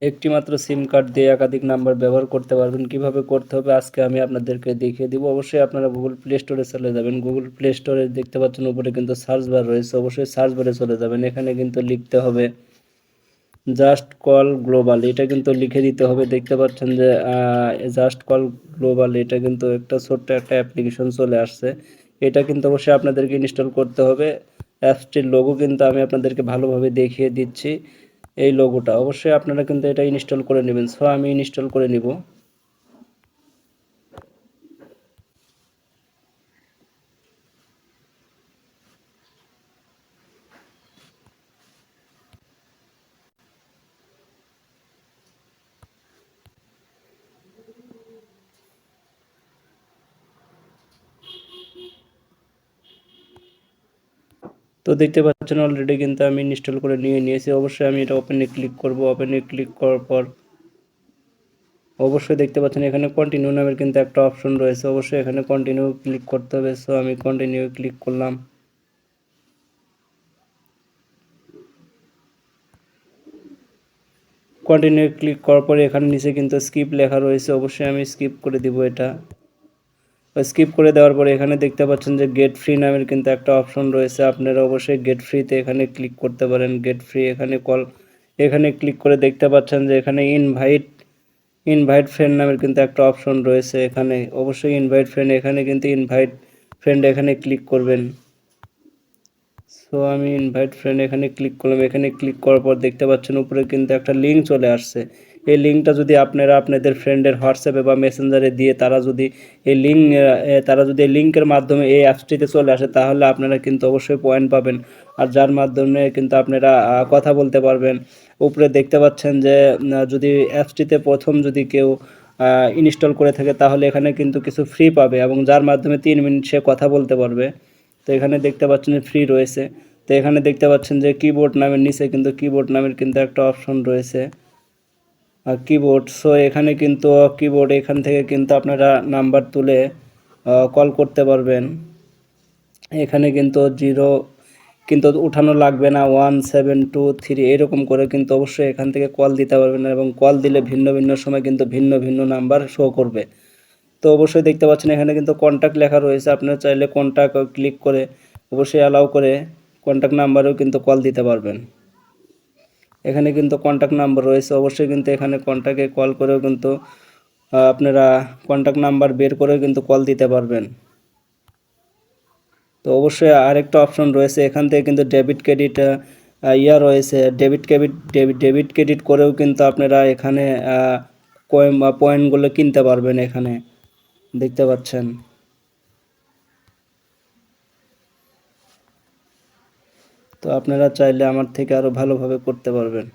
একটি মাত্র সিম কার্ড দিয়ে একাধিক নাম্বার ব্যবহার করতে পারবেন। কিভাবে করতে হবে আজকে আমি আপনাদেরকে দেখিয়ে দিব। অবশ্যই আপনারা গুগল প্লে স্টোরে চলে যাবেন। গুগল প্লে স্টোরে দেখতে পাচ্ছেন উপরে কিন্তু সার্চ বার রয়েছে, অবশ্যই সার্চ বারে চলে যাবেন। এখানে কিন্তু লিখতে হবে জাস্ট কল গ্লোবাল, এটা কিন্তু লিখে দিতে হবে। দেখতে পাচ্ছেন যে জাস্ট কল গ্লোবাল, এটা কিন্তু একটা ছোট্ট একটা অ্যাপ্লিকেশন চলে আসছে। এটা কিন্তু অবশ্যই আপনাদেরকে ইনস্টল করতে হবে। অ্যাপসটির লোগো কিন্তু আমি আপনাদেরকে ভালোভাবে দেখিয়ে দিচ্ছি। এই লোগোটা অবশ্যই আপনারা কিন্তু এটা ইনস্টল করে নেবেন। সো আমি ইনস্টল করে নিব। তো দেখতে পাচ্ছেন অলরেডি কিন্তু আমি ইনস্টল করে নিয়েছি। অবশ্যই আমি এটা ওপেনে ক্লিক করব। ওপেনে ক্লিক করার পর অবশ্যই দেখতে পাচ্ছেন এখানে কন্টিনিউ নামের কিন্তু একটা অপশন রয়েছে, অবশ্যই এখানে কন্টিনিউ ক্লিক করতে হবে। সো আমি কন্টিনিউ ক্লিক করলাম। কন্টিনিউ ক্লিক করার পরে এখানে নিচে কিন্তু স্কিপ লেখা রয়েছে, অবশ্যই আমি স্কিপ করে দিব। এটা স্কিপ করে দেওয়ার পরে এখানে দেখতে পাচ্ছেন যে গেট ফ্রি নামের কিন্তু একটা অপশন রয়েছে। আপনারা অবশ্যই গেট ফ্রিতে এখানে ক্লিক করতে পারেন। গেট ফ্রি এখানে ক্লিক করে দেখতে পাচ্ছেন যে এখানে ইনভাইট ফ্রেন্ড নামের কিন্তু একটা অপশন রয়েছে। এখানে অবশ্যই ইনভাইট ফ্রেন্ড, এখানে কিন্তু ইনভাইট ফ্রেন্ড এখানে ক্লিক করবেন। সো আমি ইনভাইট ফ্রেন্ড এখানে ক্লিক করলাম। এখানে ক্লিক করার পর দেখতে পাচ্ছেন উপরে কিন্তু একটা লিঙ্ক চলে আসছে। এই লিঙ্কটা যদি আপনারা আপনাদের ফ্রেন্ডের হোয়াটসঅ্যাপে বা মেসেঞ্জারে দিয়ে তারা যদি এই লিঙ্কের মাধ্যমে এই অ্যাপসটিতে চলে আসে, তাহলে আপনারা কিন্তু অবশ্যই পয়েন্ট পাবেন। আর যার মাধ্যমে কিন্তু আপনারা কথা বলতে পারবেন। উপরে দেখতে পাচ্ছেন যে যদি অ্যাপসটিতে প্রথম যদি কেউ ইনস্টল করে থাকে তাহলে এখানে কিন্তু কিছু ফ্রি পাবে, এবং যার মাধ্যমে 3 মিনিট সে কথা বলতে পারবে। তো এখানে দেখতে পাচ্ছেন যে ফ্রি রয়েছে। তো এখানে দেখতে পাচ্ছেন যে কিবোর্ড নামের নিচে কিন্তু কিবোর্ড নামের কিন্তু একটা অপশন রয়েছে, আর কিবোর্ড। সো এখানে কিন্তু কিবোর্ড, এখান থেকে কিন্তু আপনারা নাম্বার তুলে কল করতে পারবেন। এখানে কিন্তু জিরো কিন্তু উঠানো লাগবে না, 1723 এরকম করে কিন্তু অবশ্যই এখান থেকে কল দিতে পারবেন, এবং কল দিলে ভিন্ন ভিন্ন সময় কিন্তু ভিন্ন ভিন্ন নাম্বার শো করবে। তো অবশ্যই দেখতে পাচ্ছেন এখানে কিন্তু কন্ট্যাক্ট লেখা রয়েছে। আপনারা চাইলে কন্ট্যাক্ট ক্লিক করে অবশ্যই অ্যালাউ করে কন্ট্যাক্ট নাম্বারেও কিন্তু কল দিতে পারবেন। এখানে কিন্তু কন্ট্যাক্ট নাম্বার রয়েছে, অবশ্যই কিন্তু এখানে কন্ট্যাক্টে কল করেও কিন্তু আপনারা কন্ট্যাক্ট নাম্বার বের করেও কিন্তু কল দিতে পারবেন। তো অবশ্যই আরেকটা অপশন রয়েছে, এখান থেকে কিন্তু ডেবিট ক্রেডিট রয়েছে। ডেবিট ক্রেডিট করেও কিন্তু আপনারা এখানে পয়েন্টগুলো কিনতে পারবেন। এখানে দেখতে পাচ্ছেন। তো আপনারা চাইলে আমার থেকে আরও ভালোভাবে করতে পারবেন।